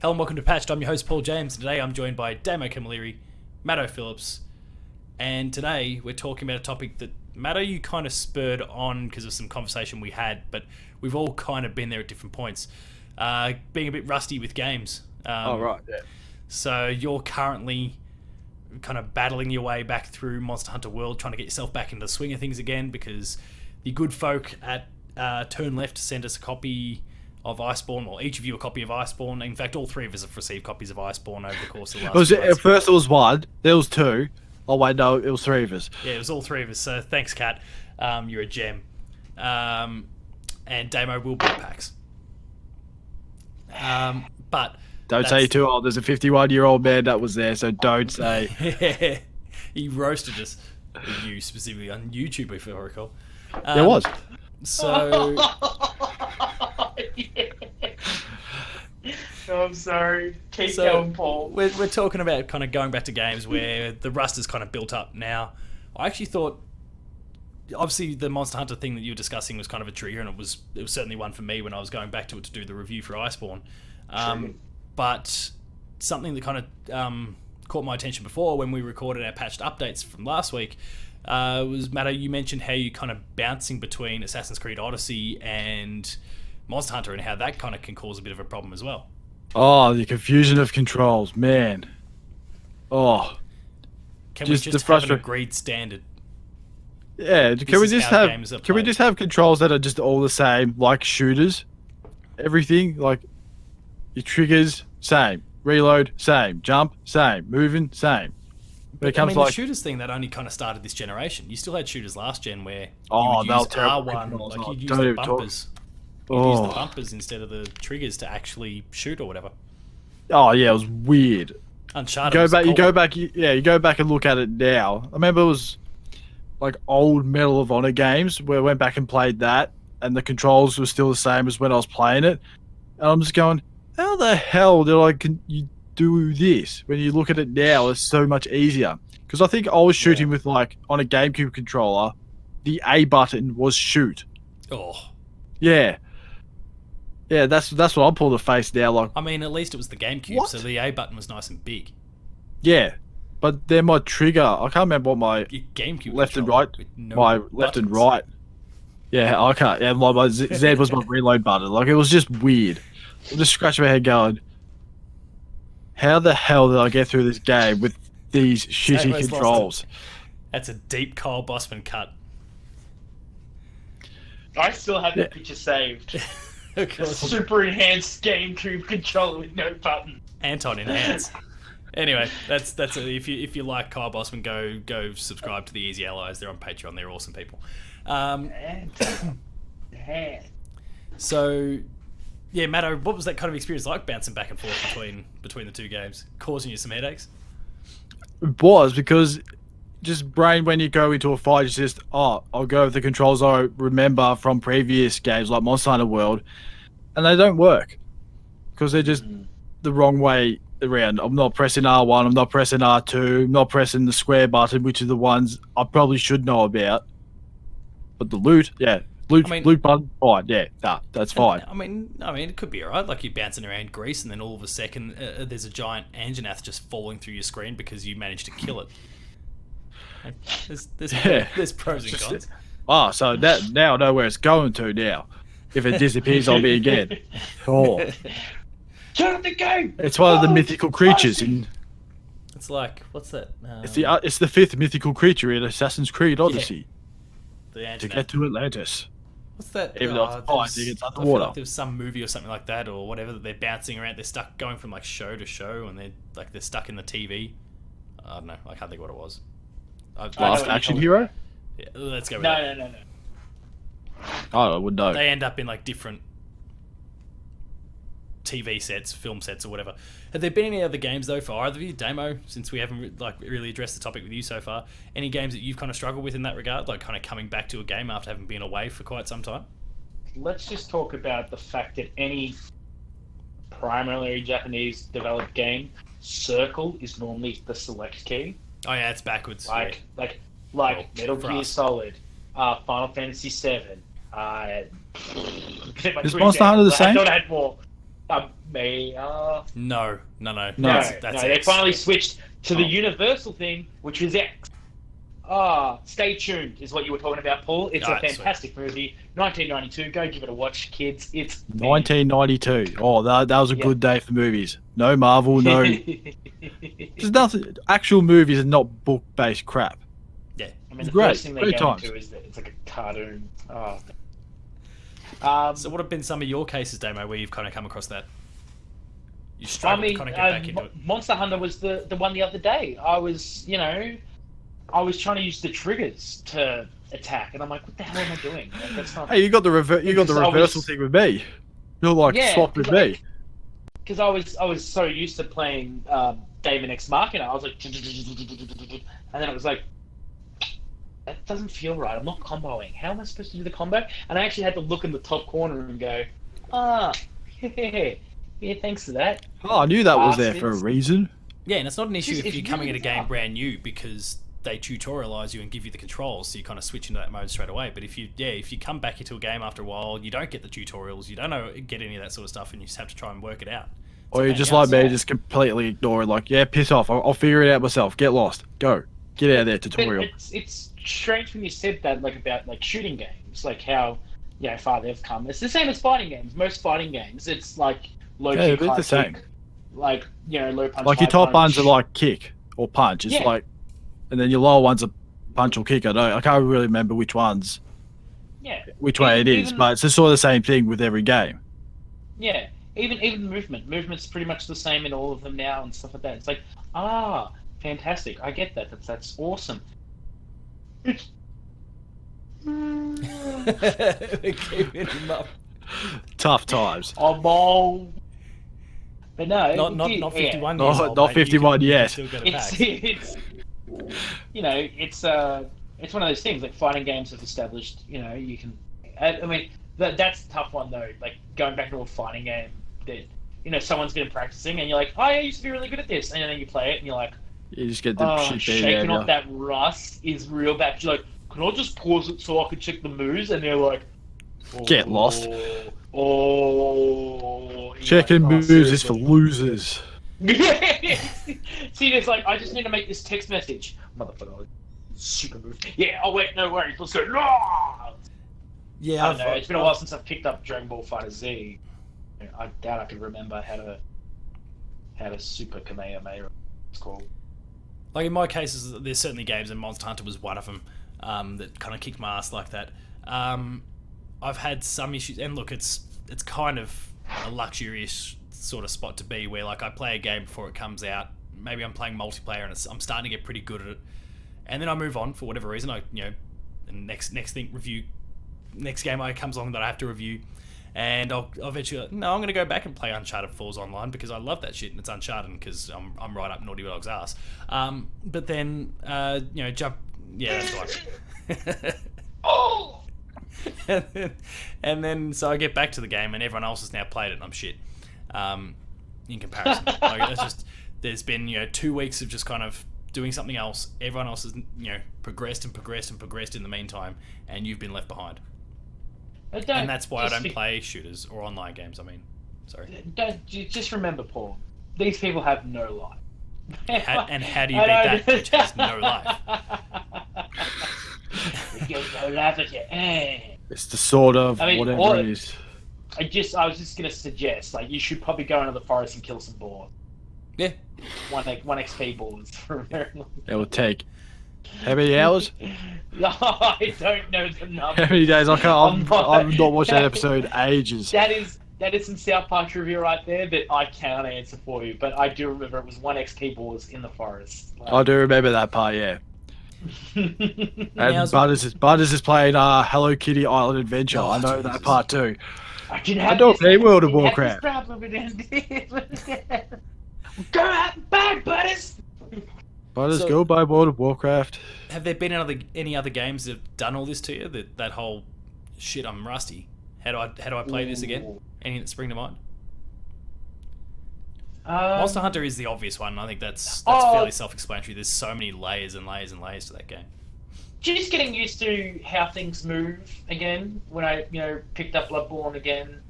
Hello and welcome to Patched. I'm your host Paul James. Today I'm joined by Damo Camilleri, Matto Phillips, and today we're talking about a topic that Matto you kind of spurred on because of some conversation we had, but we've all kind of been there at different points. Being a bit rusty with games. Right. Yeah. So you're currently kind of battling your way back through Monster Hunter World, trying to get yourself back into the swing of things again because the good folk at Turn Left sent us a copy of Iceborne, or each of you a copy of Iceborne. In fact, all three of us have received copies of Iceborne over the course of the last few months. At first it was one, there was two. Oh wait, no, it was three of us. Yeah, it was all three of us. So thanks, Kat. You're a gem. And Damo will be at PAX. But Don't say you're too old. There's a 51-year-old man that was there, so don't say. He roasted us. You specifically on YouTube, if I recall. There was. So. Oh, I'm sorry. Keep going, Paul. We're talking about kind of going back to games where the rust is kind of built up. Now, I actually thought, obviously, the Monster Hunter thing that you were discussing was kind of a trigger, and it was certainly one for me when I was going back to it to do the review for Iceborne. But something that kind of caught my attention before when we recorded our patched updates from last week was, Matto, you mentioned how you kind of bouncing between Assassin's Creed Odyssey and Monster Hunter and how that kind of can cause a bit of a problem as well. Oh, the confusion of controls, man. Oh. Can we just have an agreed standard? Yeah, can we just have controls that are just all the same, like shooters? Everything, like your triggers, same. Reload, same. Jump, same. Moving, same. But it comes the shooters thing that only kind of started this generation. You still had shooters last gen where you would use R1, like you'd use the bumpers. You'd use the bumpers instead of the triggers to actually shoot or whatever. Oh yeah, it was weird. Uncharted. You go back and look at it now. I remember it was like old Medal of Honor games where I went back and played that, and the controls were still the same as when I was playing it. And I'm just going, how the hell can you do this? When you look at it now, it's so much easier. Because I think I was shooting with like on a GameCube controller, the A button was shoot. Oh. Yeah. Yeah, that's what I'll pull the face now. Like, I mean, at least it was the GameCube, so the A button was nice and big. Yeah, but then my trigger, I can't remember what my GameCube left and right, left and right. Yeah, I can't. Yeah, my Z was my reload button. Like, it was just weird. I'm just scratching my head going, how the hell did I get through this game with these shitty controls? That's a deep Kyle Bossman cut. I still have the picture saved. Super enhanced GameCube controller with no button. Anton enhance. Anyway, that's it. If you like Kyle Bossman, go subscribe to the Easy Allies. They're on Patreon. They're awesome people. So, yeah, Matto, what was that kind of experience like bouncing back and forth between the two games, causing you some headaches? It was because just brain when you go into a fight, it's just I'll go with the controls I remember from previous games like Monster Hunter World, and they don't work because they're just the wrong way around. I'm not pressing R1, I'm not pressing R2, I'm not pressing the square button, which are the ones I probably should know about. But the loot button, fine, that's fine. I mean, it could be alright. Like you're bouncing around Greece, and then all of a second, there's a giant Anjanath just falling through your screen because you managed to kill it. There's pros and cons. Oh, so now I know where it's going to now. If it disappears on me again. Oh. Turn off the game! It's one of the mythical creatures in... It's like, what's that? It's the fifth mythical creature in Assassin's Creed Odyssey. Yeah. To get to Atlantis. What's that? Even though it's fine, it's underwater. Like there was some movie or something like that, or whatever, that they're bouncing around. They're stuck going from like show to show, and they're stuck in the TV. I don't know. I can't think what it was. Last Action Hero? Yeah, let's go with that. No. I would know. They end up in like different TV sets, film sets, or whatever. Have there been any other games though for either of you, Damo? Since we haven't really addressed the topic with you so far, any games that you've kind of struggled with in that regard, like kind of coming back to a game after having been away for quite some time? Let's just talk about the fact that any primarily Japanese developed game, circle is normally the select key. Oh yeah, it's backwards. Like Metal Gear Solid, Final Fantasy VII. Is Monster Hunter the same? I thought I had more. No. No, That's they X. finally switched to the Oh. universal thing, which was X. Stay tuned is what you were talking about, Paul. It's a Alright, sweet. fantastic movie. 1992. Go give it a watch, kids. It's 1992. Oh, that was a Yeah. good day for movies. No Marvel, no. There's nothing. Actual movies are not book-based crap. Yeah. I mean, the Great, first thing they great go times. into is that it's like a cartoon. So what have been some of your cases, Damo, where you've kind of come across that? You I struggle mean, to kind of get back into it. Monster Hunter was the one the other day. I was trying to use the triggers to attack, and I'm like, what the hell am I doing? Like, that's not. Hey, you got the Because I reversal was- thing with me. You're like Yeah, swapped with 'cause me. Because I was so used to playing Daemon X Machina, I was like, and then it was like, that doesn't feel right. I'm not comboing. How am I supposed to do the combo? And I actually had to look in the top corner and go, yeah, thanks for that. Oh, I knew that was there for a Bastards. reason. Yeah, and it's not an issue It's if you're coming at really a game tough. brand new because they tutorialize you and give you the controls, so you kind of switch into that mode straight away. But if you come back into a game after a while, you don't get the tutorials, you don't get any of that sort of stuff, and you just have to try and work it out. It's Or a you're pain just in the like ass. me, just completely ignore it. Like, yeah, piss off. I'll figure it out myself. Get lost. Go. Get out of there, But tutorial. it's strange when you said that, like about like shooting games, like how far they've come. It's the same as fighting games. Most fighting games, it's like low Yeah, kick, they're high the same. kick, like low punch. Like your high top punch. ones are like kick or punch. It's Yeah. like, and then your lower ones are punch or kick. I can't really remember which way it is, Even- but it's just sort of the same thing with every game. Yeah, even movement's pretty much the same in all of them now and stuff like that. It's like, fantastic. I get that. That's awesome. Keeping him up. Tough times. Oh, but no, Not yeah. 51 Not- years old. not mate. You 51 can yet. still get a pack. It's it's one of those things. Like fighting games have established. You can. I mean, that's a tough one though. Like going back to a fighting game that someone's been practicing, and you're like, oh, I used to be really good at this, and then you play it, and you're like, You just get the shit beat shaking out off of that rust is real bad. You're like, can I just pause it so I can check the moves? And they're like, Get lost. Oh, you. Checking moves is for losers. See, it's like I just need to make this text message, motherfucker. Super move. Yeah. Oh wait, no worries. Let's go. No! Yeah, I don't know. It's been a while since I've picked up Dragon Ball Fighter Z. I doubt I could remember how to super Kamehameha. It's called. Like in my cases, there's certainly games, and Monster Hunter was one of them that kind of kicked my ass like that. I've had some issues, and look, it's kind of a luxurious sort of spot to be, where like I play a game before it comes out. Maybe I'm playing multiplayer, and I'm starting to get pretty good at it, and then I move on for whatever reason. And next thing review, next game comes along that I have to review. And I'll eventually, no, I'm going to go back and play Uncharted 4's online because I love that shit, and it's Uncharted because I'm right up Naughty Dog's ass. But then, jump, yeah, that's right. Oh. and then, so I get back to the game, and everyone else has now played it, and I'm shit. In comparison, like, it's just there's been 2 weeks of just kind of doing something else. Everyone else has progressed and progressed and progressed in the meantime, and you've been left behind. And that's why I don't play shooters or online games. I mean, sorry. Just remember, Paul. These people have no life. And how do you beat that, which has no life? You get no life at your end. It's the sort of I mean, whatever it is. I was just gonna suggest, like, you should probably go into the forest and kill some boars. Yeah. One XP boars for a very long It will take how many hours? I don't know the number. How many days? I've not watched that episode ages. That is some South Park trivia right there that I can't answer for you, but I do remember it was 1 XP boars in the forest. I do remember that part, yeah. Now, And Butters is playing Hello Kitty Island Adventure. Oh, I know Jesus. that part too. I can I have don't this- play World of I can have Warcraft. this problem with it. Go out back, Butters! Butters, So- go buy World of Warcraft. Have there been any other games that have done all this to you? That whole shit, I'm rusty. How do I play this again? Ooh. Anything that spring to mind? Um, Monster Hunter is the obvious one. I think that's Oh. fairly self-explanatory. There's so many layers and layers and layers to that game. Just getting used to how things move again. When I, picked up Bloodborne again,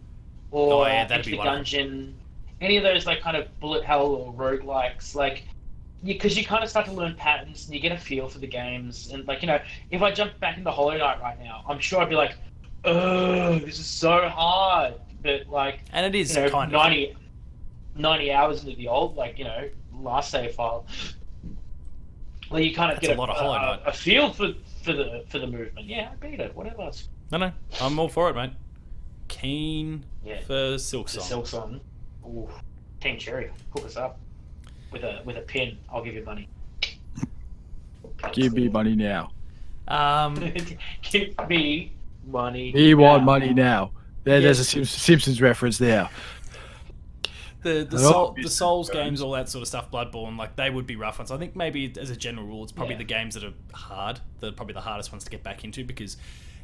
or that'd Enter be the one of them. Gungeon, any of those like kind of bullet hell or roguelikes, like because you kind of start to learn patterns and you get a feel for the games. And like if I jumped back into Hollow Knight right now, I'm sure I'd be like, oh, this is so hard. But like, And it is kind of 90 hours into the old, like last save file, well, you kind of That's get a lot of Hollow Knight. a feel for the movement. Yeah, I beat it. Whatever. No, I'm all for it, mate. Keen for Silk The Song. Silk Song. Ooh, Team Cherry, hook us up with a pin. I'll give you money. Give me money now. Give me money. He now. want money now. There's a Simpsons reference there. The Souls games, all that sort of stuff, Bloodborne, like they would be rough ones. I think maybe as a general rule, it's probably the games that are hard. They're probably the hardest ones to get back into because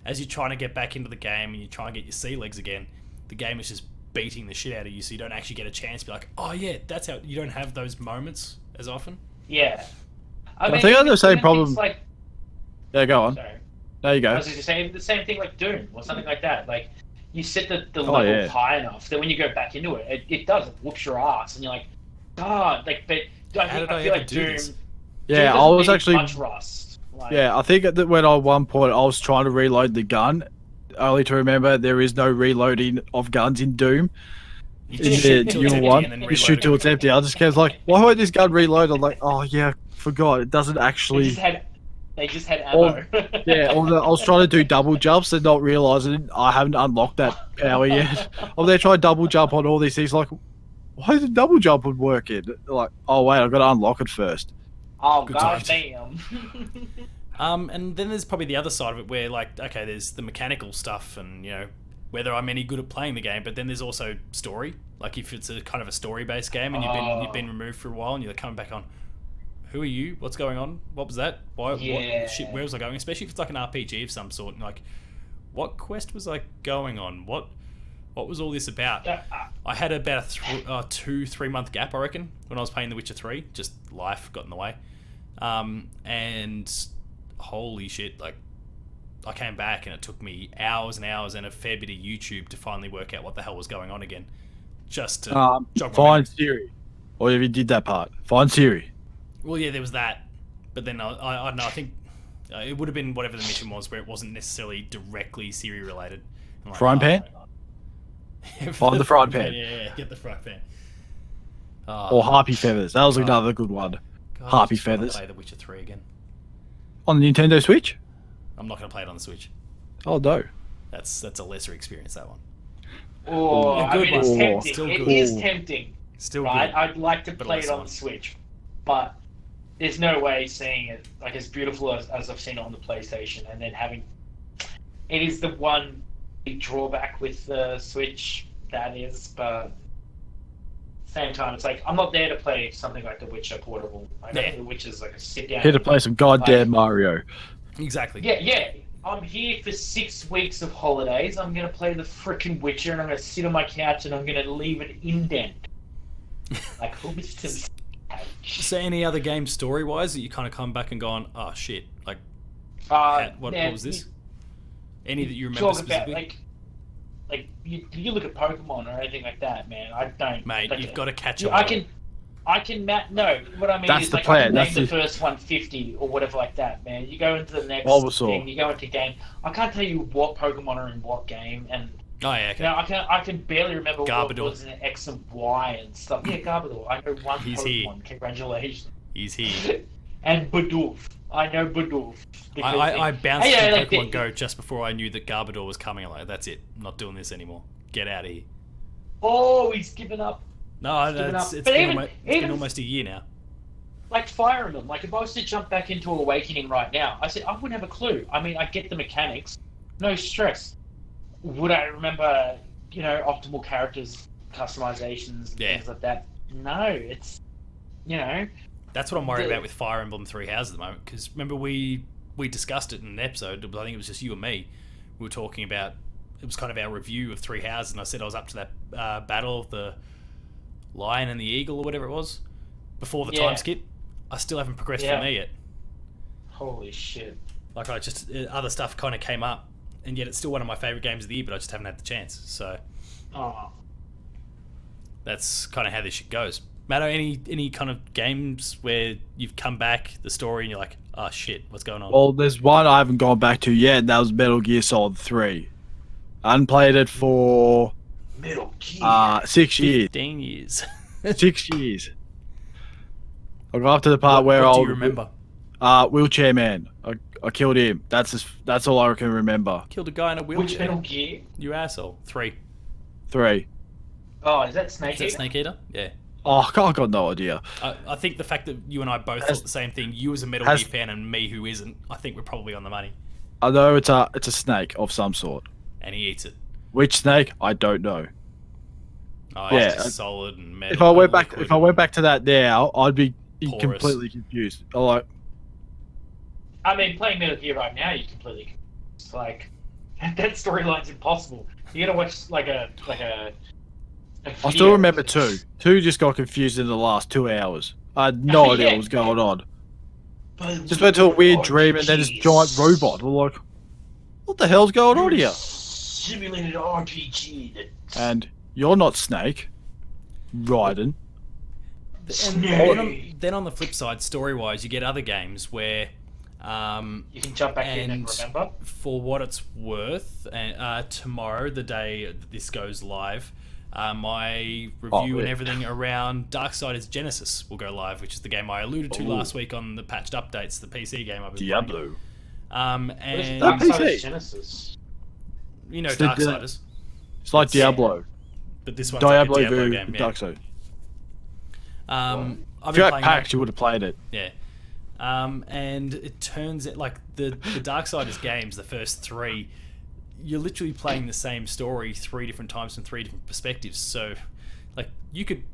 as you're trying to get back into the game and you try and get your sea legs again, the game is just beating the shit out of you, so you don't actually get a chance to be like, oh yeah, that's how you don't have those moments as often. Yeah. I think I have the same problem. Like, Yeah, go on. sorry. There you I go. was just saying the same thing like Doom or something like that. Like you set the level high enough that when you go back into it, it does. It whoops your ass, and you're like, God. Like, but I feel like Doom. Yeah, Doom I was doesn't need actually. much rust. Like, Yeah, I think that when at one point I was trying to reload the gun, only to remember there is no reloading of guns in Doom. You In just shoot till it's Doom empty 1, and then you reload shoot till it. it's empty. I just kept like, why won't this gun reload? I'm like, oh yeah, forgot. It doesn't actually. They just had ammo. Yeah, I was trying to do double jumps and not realizing I haven't unlocked that power yet. I'm there trying to double jump on all these things. Like, why is the double jump would work in? Like, oh wait, I've got to unlock it first. Oh Good god time. damn. And then there's probably the other side of it where, like, okay, there's the mechanical stuff and, whether I'm any good at playing the game, but then there's also story. Like, if it's a kind of a story-based game and you've been removed for a while and you're coming back on, who are you? What's going on? What was that? What shit, where was I going? Especially if it's like an RPG of some sort. And like, what quest was I going on? What was all this about? I had about a 2-3 month gap, I reckon, when I was playing The Witcher 3. Just life got in the way. And holy shit, like, I came back and it took me hours and hours and a fair bit of YouTube to finally work out what the hell was going on again. Just to jog my Find memory. Siri. Or if you did that part, find Siri. Well, yeah, there was that. But then I don't know, I think it would have been whatever the mission was where it wasn't necessarily directly Siri related. I'm like, Frying pan? Find the frying pan. Yeah, get the frying pan. Or Harpy Feathers. That was another good one. God, Harpy I just wanna Feathers. play The Witcher 3 again. On the Nintendo Switch? I'm not going to play it on the Switch. Oh no. That's a lesser experience, that one. Oh, A I good mean, one. it's Still tempting. It good. is tempting. Still Right? good. I'd like to but play less it on fun. the Switch, but there's no way seeing it like as beautiful as I've seen it on the PlayStation, and then having it is the one big drawback with the Switch that is, but same time it's like I'm not there to play something like The Witcher portable. Like The Witcher's like a sit down. Here to play some goddamn Mario. Exactly. Yeah. I'm here for 6 weeks of holidays. I'm gonna play the frickin' Witcher, and I'm gonna sit on my couch, and I'm gonna leave an indent. Like Hubbardston's. So any other games story-wise that you kind of come back and gone, oh shit, like, what was this? Any that you remember Talk specifically? about like you look at Pokemon or anything like that, man. I don't. Mate, like, you've got to catch up. I can no. What I mean That's is the like plan, I can that's name the the- first 150 or whatever like that, man. You go into the next Bulbasaur. thing, you go into game. I can't tell you what Pokemon are in what game, and Oh yeah, okay. I can barely remember Garbodor. what was in X and Y and stuff. Yeah, Garbodor. I know one He's Pokemon. here. Congratulations. He's here. And Bidoof. I know Bidoof. I bounced Hey, yeah, from like Pokemon the- Go just before I knew that Garbodor was coming. I'm like, that's it. I'm not doing this anymore. Get out of here. Oh, he's given up. No, Given it's up. But been, even- it's been even- almost a year now. Like Fire Emblem. Like if I was to jump back into Awakening right now, I wouldn't have a clue. I mean, I get the mechanics, no stress. Would I remember, optimal characters, customizations, and Yeah. things like that? No, it's, That's what I'm worried about with Fire Emblem Three Houses at the moment. Because remember we discussed it in an episode. I think it was just you and me. We were talking about it was kind of our review of Three Houses, and I said I was up to that battle of the lion and the eagle or whatever it was before the time skip. I still haven't progressed from there yet. Holy shit. Like I just other stuff kind of came up, and yet it's still one of my favourite games of the year, but I just haven't had the chance. So Oh. that's kind of how this shit goes. Matto, any kind of games where you've come back, the story, and you're like, oh shit, what's going on? Well, there's one I haven't gone back to yet, and that was Metal Gear Solid 3. I hadn't played it for Metal Gear. 6 years. 15 years. 6 years. I got up to the part where what do I'll you remember? Wheelchair Man. I killed him. That's all I can remember. Killed a guy in a wheelchair. Which Metal Gear? You asshole. 3. 3. Oh, is that Snake Is that Eater? Snake Eater? Yeah. Oh, I got no idea. I think the fact that you and I both thought the same thing, you as a Metal Gear fan and me who isn't, I think we're probably on the money. I know it's a snake of some sort. And he eats it. Which snake? I don't know. Oh, Yeah, it's just solid and metal. If I went back, liquid. if I went back to that now, I'd be Porous. completely confused. I'm like, I mean, playing Metal Gear right now, you're completely confused. Like, that storyline's impossible. You gotta watch like a I still remember 2. 2 just got confused in the last 2 hours. I had no idea Yeah. what was going on. Just went to a weird dream and then this giant robot. We're like, what the hell's going on here? Simulated RPG. And you're not Snake, Raiden. And then on the flip side, story-wise, you get other games where, You can jump back in and remember. for what it's worth, tomorrow, the day that this goes live, my review and everything around Darksiders Genesis will go live, which is the game I alluded to last week on the patched updates, the PC game I've been playing. Diablo. And Dark PC? Side Genesis. you know It's the- Darksiders, It's like Diablo. but this one's Diablo like a Diablo v game. Yeah. Darkseid. I've If been you had playing that. PAX, you would have played it. Yeah. And it turns out, like, the Darksiders games, the first 3, you're literally playing the same story 3 different times from 3 different perspectives. So, like, you could,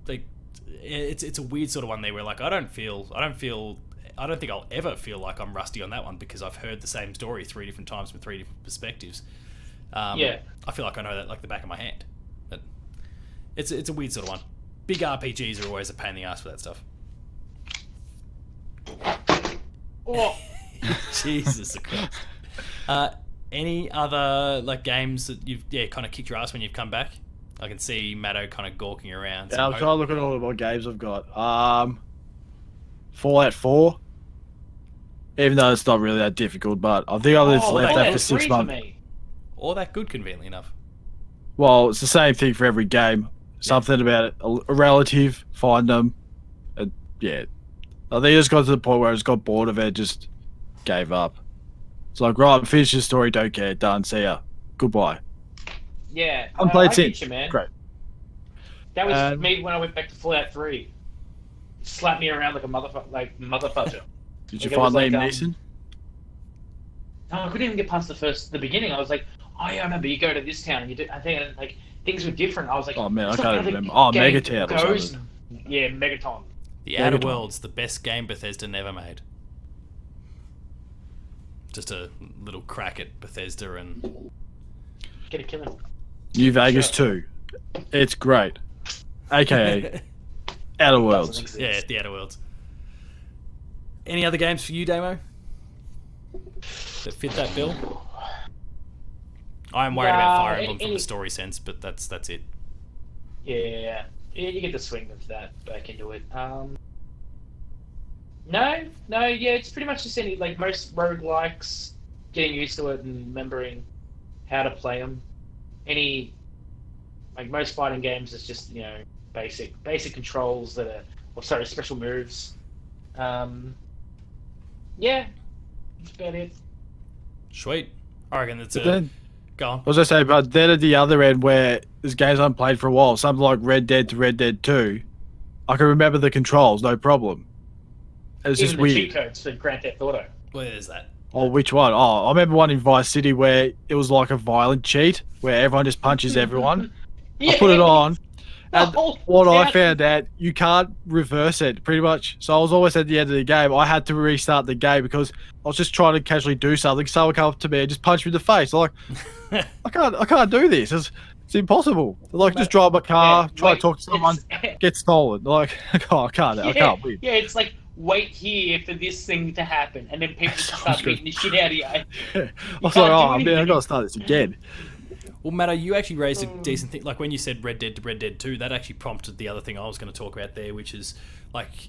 like, it's a weird sort of one there where, like, I don't think I'll ever feel like I'm rusty on that one because I've heard the same story 3 different times from 3 different perspectives. Yeah. I feel like I know that like the back of my hand. But it's a weird sort of one. Big RPGs are always a pain in the ass for that stuff. Oh, Jesus Christ. Any other like games that you've kind of kicked your ass when you've come back? I can see Matto kind of gawking around. Yeah, I'm trying to look at all of my games I've got. Fallout 4. Even though it's not really that difficult, but I think I've just left that for 6 months. Or that good, conveniently enough. Well, it's the same thing for every game. Something about it, a relative, find them, and yeah. I think it just got to the point where I just got bored of it, just gave up. It's like, right, finish the story, don't care, done, see ya, goodbye. Yeah. I'm played I since. get you, man. Great. That was me when I went back to Fallout 3. Slapped me around like a motherfucker. Did you Like, it find was Liam like, Neeson? No, I couldn't even get past the beginning. I was like, oh yeah, I remember you go to this town and you do. I think like things were different. I was like, Oh man, I it's not can't how the remember. Oh, game Megatown or goes. something. Yeah, Megaton. The Outer Megaton. Worlds, the best game Bethesda never made. Just a little crack at Bethesda and Get a killing. New Vegas 2. It's great. AKA Outer Worlds. yeah, the Outer Worlds. Any other games for you, Damo? That fit that bill? I'm worried about Fire Emblem from a story sense, but that's it. Yeah, you get the swing of that back into it. No, yeah, it's pretty much just any like most roguelikes, getting used to it and remembering how to play them. Any like most fighting games, it's just basic controls that are, or sorry, special moves. Yeah, that's about it. Sweet. I reckon that's But it. then, Go on. I was going to say, but then at the other end where there's games I haven't played for a while, something like Red Dead to Red Dead 2, I can remember the controls, no problem. It's Even just the weird. cheat codes for Grand Theft Auto. Where's that? Oh, which one? Oh, I remember one in Vice City where it was like a violent cheat where everyone just punches everyone. I put it on, and what I found out, you can't reverse it, pretty much. So I was always at the end of the game. I had to restart the game because I was just trying to casually do something. Someone come up to me and just punch me in the face. I'm like, I can't do this. It's impossible. Like, just drive my car, try to talk to someone, get stolen. Like, oh, I can't win. Yeah, it's like, wait here for this thing to happen, and then people just start beating the shit out of you. I was like, oh man, I gotta start this again. Well, Matto, you actually raised a decent thing. Like when you said Red Dead to Red Dead 2, that actually prompted the other thing I was going to talk about there, which is like,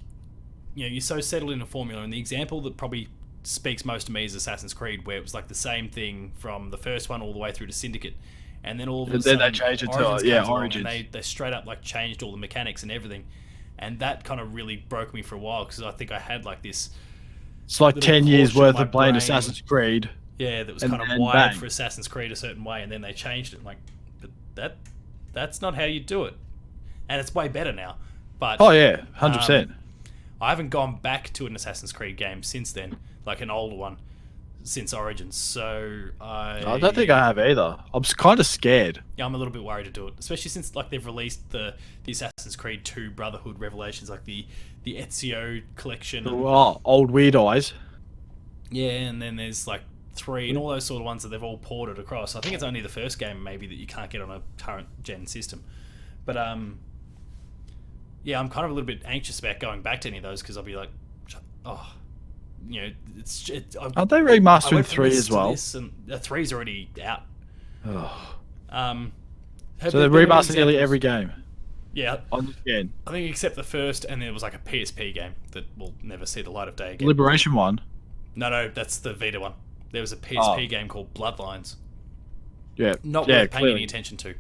you know, you're so settled in a formula. And the example that probably speaks most to me is Assassin's Creed, where it was like the same thing from the first one all the way through to Syndicate. And then all of a sudden, they changed it to Origins. And they straight up like changed all the mechanics and everything. And that kind of really broke me for a while because I think I had like this. It's like 10 years worth of playing Assassin's Creed. Yeah, that was kind of wired for Assassin's Creed a certain way, and then they changed it. I'm like, but that's not how you do it, and it's way better now. But 100%. I haven't gone back to an Assassin's Creed game since then, like an older one, since Origins. So I don't think I have either. I'm kind of scared. Yeah, I'm a little bit worried to do it, especially since like they've released the Assassin's Creed 2 Brotherhood Revelations, like the Ezio collection. Old Weird Eyes. Yeah, and then there's like 3 and all those sort of ones that they've all ported across. I think it's only the first game maybe that you can't get on a current gen system. But yeah, I'm kind of a little bit anxious about going back to any of those because I'll be like, oh, you know, aren't they remastering 3 as well? And 3's already out. Oh. So they're remastering nearly every game. Yeah, on this gen. I think except the first, and then it was like a PSP game that will never see the light of day again. Liberation one. No, that's the Vita one. There was a PSP game called Bloodlines. Yeah. Not worth paying any attention to.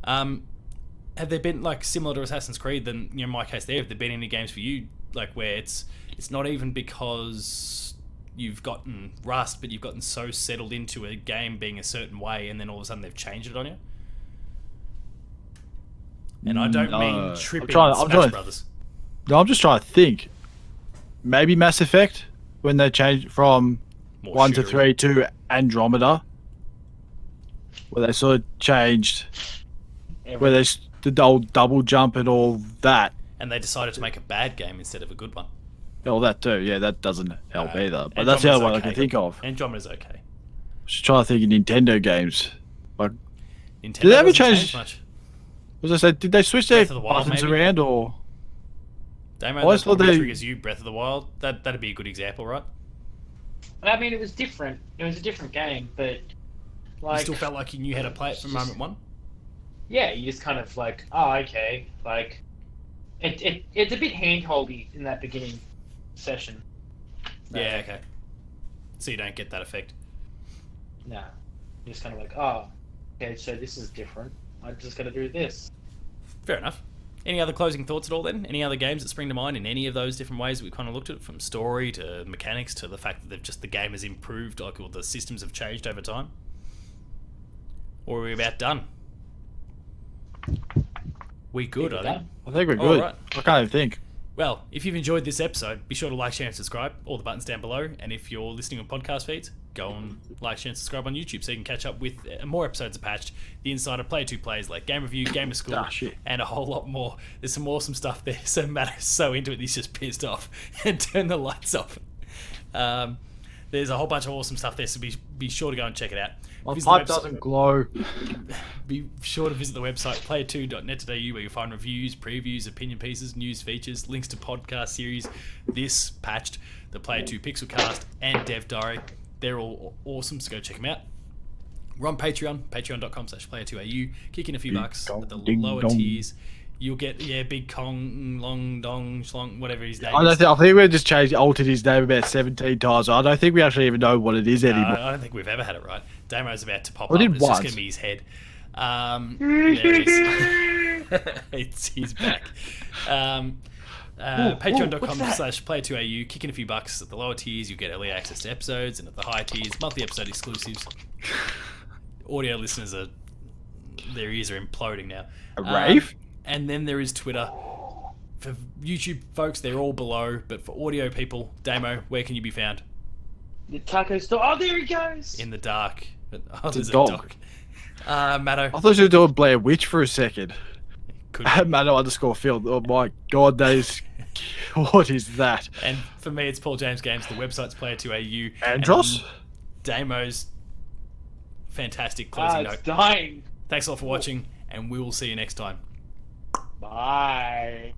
Have there been, like, similar to Assassin's Creed, then, you know, in my case there, have there been any games for you, like, where it's not even because you've gotten rust, but you've gotten so settled into a game being a certain way, and then all of a sudden they've changed it on you? And I don't mean tripping Smash Brothers. No, I'm just trying to think. Maybe Mass Effect, when they changed from 1 to 3 to Andromeda, where they sort of changed, where they did the old double jump and all that. And they decided to make a bad game instead of a good one. Oh, that too. Yeah, that doesn't help either. But that's the other one I can think of. Andromeda's okay. Just trying to think of Nintendo games. Like, Nintendo did they ever change much? Was I say, did they switch their buttons around or? Damo, that's what triggers you, Breath of the Wild. That'd be a good example, right? I mean, it was different. It was a different game, but like, you still felt like you knew how to play it from moment one. Yeah, you just kind of like, oh, okay, like it's a bit handholdy in that beginning session. Yeah, okay. So you don't get that effect. No, you're just kind of like, oh, okay, so this is different. I'm just gonna do this. Fair enough. Any other closing thoughts at all then? Any other games that spring to mind in any of those different ways we kind of looked at it, from story to mechanics to the fact that the game has improved, like, or the systems have changed over time? Or are we about done? We good, I think. I think we're good. Right. I can't even think. Well, if you've enjoyed this episode, be sure to like, share, and subscribe. All the buttons down below. And if you're listening on podcast feeds, go and like, share, and subscribe on YouTube so you can catch up with more episodes of Patched, The Insider, Player 2 Plays, like Game Review, Gamer School, and a whole lot more. There's some awesome stuff there. So Matt is so into it, he's just pissed off and turned the lights off. There's a whole bunch of awesome stuff there, so be sure to go and check it out. My pipe doesn't glow. Be sure to visit the website player2.net.au where you'll find reviews, previews, opinion pieces, news features, links to podcast series, this Patched, the Player 2 Pixelcast, and Dev Diary. They're all awesome, so go check them out. We're on Patreon, patreon.com/player2au. Kick in a few bucks at the lower tiers. You'll get, Big Kong, Long Dong, Schlong, whatever his name is. I think we've just altered his name about 17 times. I don't think we actually even know what it is anymore. I don't think we've ever had it right. Damo's about to pop up. It's just going to be his head. There it is. He's back. Patreon.com/player2au. Kick in a few bucks at the lower tiers. You get early access to episodes, and at the higher tiers, monthly episode exclusives. Audio listeners their ears are imploding now. A rave? And then there is Twitter. For YouTube folks, they're all below. But for audio people, Damo, where can you be found? The taco store. Oh, there he goes! In the dark. There's a dog. Matto. I thought you were doing Blair Witch for a second. Matto_Field. Oh my god, that is... What is that? And for me, it's Paul James Games. The website's Player2au. Andros? And Damo's fantastic closing note. Dying. Thanks a lot for watching, and we will see you next time. Bye.